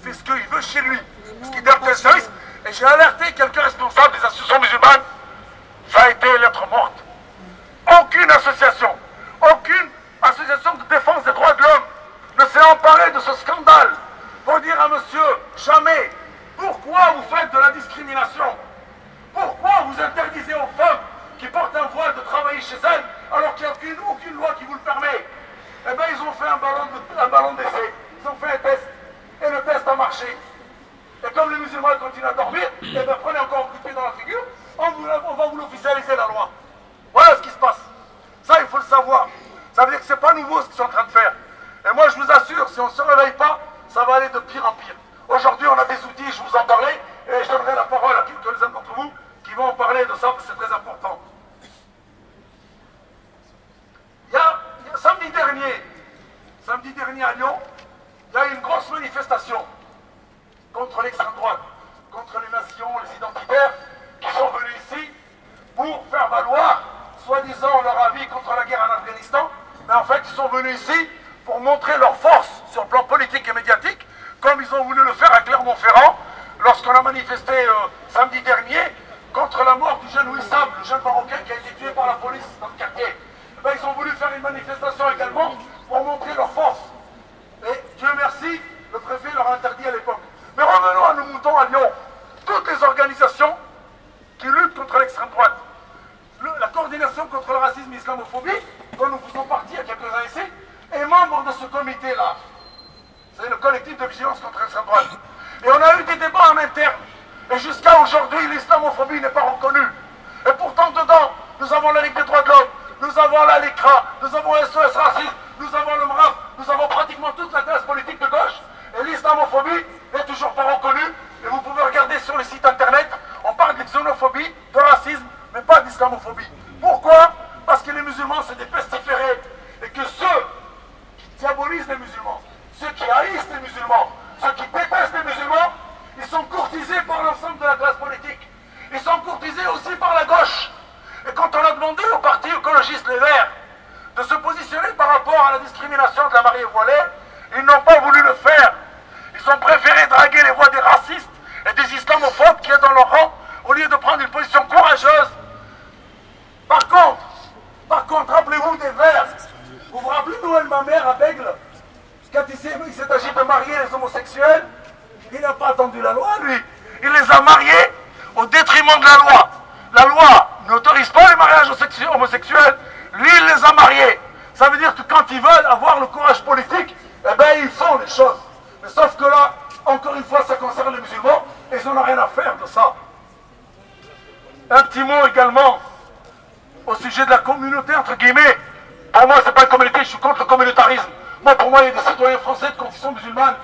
fait ce qu'il veut chez lui, ce qui donne tel service. Et j'ai alerté quelques responsables des associations musulmanes, ça a été lettre morte. Aucune association de défense des droits de l'homme ne s'est emparée de ce scandale pour dire à monsieur, jamais, pourquoi vous faites de la discrimination? Pourquoi vous interdisez aux femmes qui portent un voile de travailler chez elles alors qu'il n'y a aucune loi qui vous le permet? Eh bien, ils ont fait un ballon d'essai, ils ont fait un test, et le test a marché. Et comme les musulmans continuent à dormir, eh bien, prenez encore un coup de pied dans la figure, on va vous l'officialiser la loi. Voilà ce qui se passe. Ça, il faut le savoir. Ça veut dire que ce n'est pas nouveau ce qu'ils sont en train de faire. Et moi, je vous assure, si on ne se réveille pas, ça va aller de pire en pire. Aujourd'hui, on a des outils, je vous en parlais, et je donnerai la parole à quelques-uns d'entre vous qui vont en parler de ça, parce que c'est très important. Samedi dernier à Lyon, il y a eu une grosse manifestation contre l'extrême droite, contre les nations, les identitaires, qui sont venus ici pour faire valoir, soi-disant, leur avis contre la guerre en Afghanistan, mais en fait, ils sont venus ici pour montrer leur force sur le plan politique et médiatique, comme ils ont voulu le faire à Clermont-Ferrand, lorsqu'on a manifesté samedi dernier contre la mort du jeune Wissam, le jeune Marocain qui a été tué par la police dans le quartier. Eh bien, ils ont voulu faire une manifestation également pour montrer leur force. Et Dieu merci, le préfet leur a interdit à l'époque. Mais revenons à nos moutons à Lyon. Toutes les organisations qui luttent contre l'extrême droite, la coordination contre le racisme et l'islamophobie, dont nous faisons partie il y a quelques-uns ici, est membre de ce comité-là. C'est le collectif de vigilance contre l'extrême droite. Et on a eu des débats en interne. Et jusqu'à aujourd'hui, l'islamophobie n'est pas reconnue. Et pourtant, dedans, nous avons la Ligue des droits de l'homme, nous avons la LECRA, nous avons SOS Racisme, nous avons le MRAP, nous avons pratiquement toute la classe politique de gauche. Et l'islamophobie n'est toujours pas reconnue. Et vous pouvez regarder sur le site internet, on parle de xénophobie, de racisme, mais pas d'islamophobie. Pourquoi? Parce que les musulmans, c'est des pestiférés. Et que ceux qui diabolisent les musulmans, ceux qui haïssent les musulmans, ceux qui détestent les musulmans, ils sont courtisés par l'ensemble de la classe politique. Ils sont courtisés aussi par la gauche. Et quand on a demandé au parti écologiste Les Verts de se positionner par rapport à la discrimination de la mariée voilée, ils n'ont pas voulu le faire. Ils ont préféré draguer les voix des racistes et des islamophobes qui est dans leur rang, au lieu de prendre une position courageuse. Par contre, rappelez-vous des Verts. Vous vous rappelez Noël Mamère à Bègle, quand il s'est agi de marier les homosexuels, il n'a pas attendu la loi, lui. Il les a mariés au détriment de la loi. La loi n'autorise pas les mariages homosexuels. Lui, il les a mariés. Ça veut dire que quand ils veulent avoir le courage politique, eh bien, ils font les choses. Mais sauf que là, encore une fois, ça concerne les musulmans et ils n'en ont rien à faire de ça. Un petit mot également au sujet de la communauté, entre guillemets. Pour moi, c'est pas une communauté, je suis contre le communautarisme. Moi, pour moi, il y a des citoyens français de confession musulmane.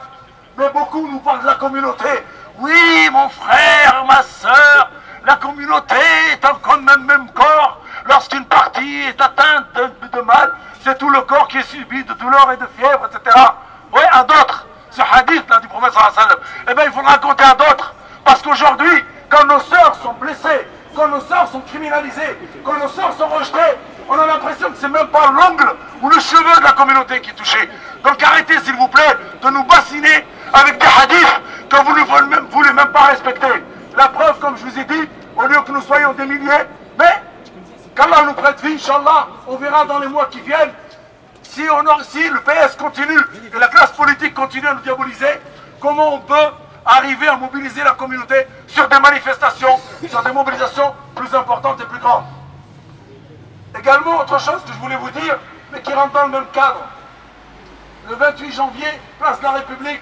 Mais beaucoup nous parlent de la communauté. Oui, mon frère, ma soeur, la communauté est un même corps. Lorsqu'une partie est atteinte de mal, c'est tout le corps qui est subi de douleur et de fièvre, etc. Oui, à d'autres. Ce hadith là du prophète sallallahu alayhi wa sallam. Eh bien, il faut le raconter à d'autres. Parce qu'aujourd'hui, quand nos sœurs sont blessées, quand nos sœurs sont criminalisées, quand nos sœurs sont rejetées, on a l'impression que c'est même pas l'ongle ou le cheveu de la communauté qui est touché. Donc arrêtez, s'il vous plaît, de nous bassiner avec des hadiths que vous ne voulez même pas respecter. La preuve, comme je vous ai dit, au lieu que nous soyons des milliers, mais qu'Allah nous prête vie, Inch'Allah, on verra dans les mois qui viennent, si le PS continue et la classe politique continue à nous diaboliser, comment on peut arriver à mobiliser la communauté sur des manifestations, sur des mobilisations plus importantes et plus grandes. Également, autre chose que je voulais vous dire, mais qui rentre dans le même cadre. Le 28 janvier, place de la République,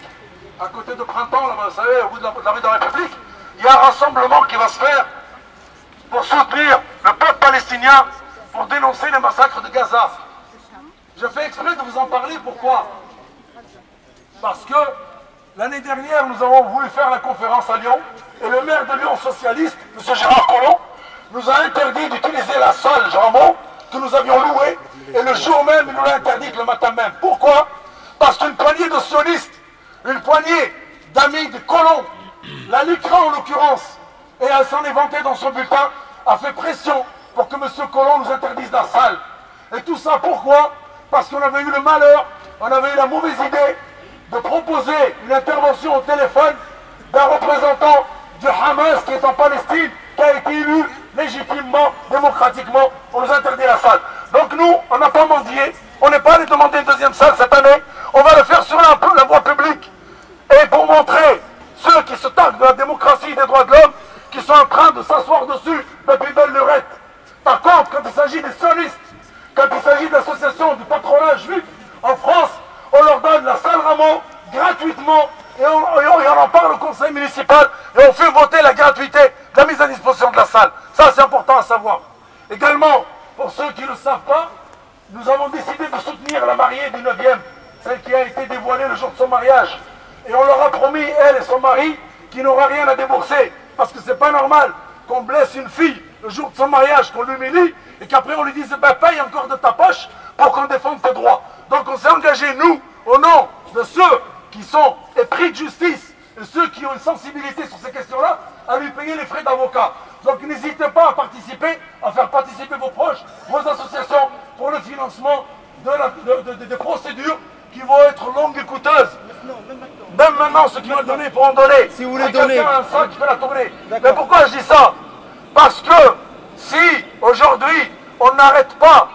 à côté de Printemps, là, vous savez, au bout de la rue de la République, il y a un rassemblement qui va se faire pour soutenir le peuple palestinien, pour dénoncer les massacres de Gaza. Je fais exprès de vous en parler, pourquoi? Parce que l'année dernière, nous avons voulu faire la conférence à Lyon, et le maire de Lyon socialiste, M. Gérard Collomb, nous a interdit d'utiliser la salle Jean-Mont que nous avions louée, et le jour même, il nous l'a interdit le matin même. Pourquoi? Parce qu'une poignée de sionistes, une poignée d'amis de Collomb, la LECRA en l'occurrence, et elle s'en est vantée dans son bulletin, a fait pression pour que M. Collomb nous interdise la salle. Et tout ça pourquoi? Parce qu'on avait eu le malheur, on avait eu la mauvaise idée de proposer une intervention au téléphone d'un représentant du Hamas qui est en Palestine, qui a été élu légitimement, démocratiquement, on nous interdit la salle. Donc nous, on n'a pas mendié, on n'est pas allé demander une deuxième salle cette année, on va le faire sur la voie publique. Et pour montrer ceux qui se targuent de la démocratie et des droits de l'homme, qui sont en train de s'asseoir dessus depuis belle lurette. Par contre, quand il s'agit des sionistes, quand il s'agit de l'association du patronat juif en France, on leur donne la salle Ramon gratuitement et on en parle au conseil municipal et on fait voter la gratuité de la mise à disposition de la salle. Ça, c'est important à savoir. Également, pour ceux qui ne le savent pas, nous avons décidé de soutenir la mariée du 9e, celle qui a été dévoilée le jour de son mariage. Et on leur a promis, elle et son mari, qu'il n'aura rien à débourser. Parce que c'est pas normal qu'on blesse une fille le jour de son mariage, qu'on l'humilie, et qu'après on lui dise, ben paye encore de ta poche pour qu'on défende tes droits. Donc on s'est engagé, nous, au nom de ceux qui sont épris de justice, et ceux qui ont une sensibilité sur ces questions-là, à lui payer les frais d'avocat. Donc n'hésitez pas à participer, à faire participer vos proches, vos associations, pour le financement des procédures qui vont être longues et coûteuses. Même maintenant, ceux qui veulent donner pourront donner. Si vous voulez donner. Un sac qui fait la tournée. Mais pourquoi je dis ça? Parce que si aujourd'hui on n'arrête pas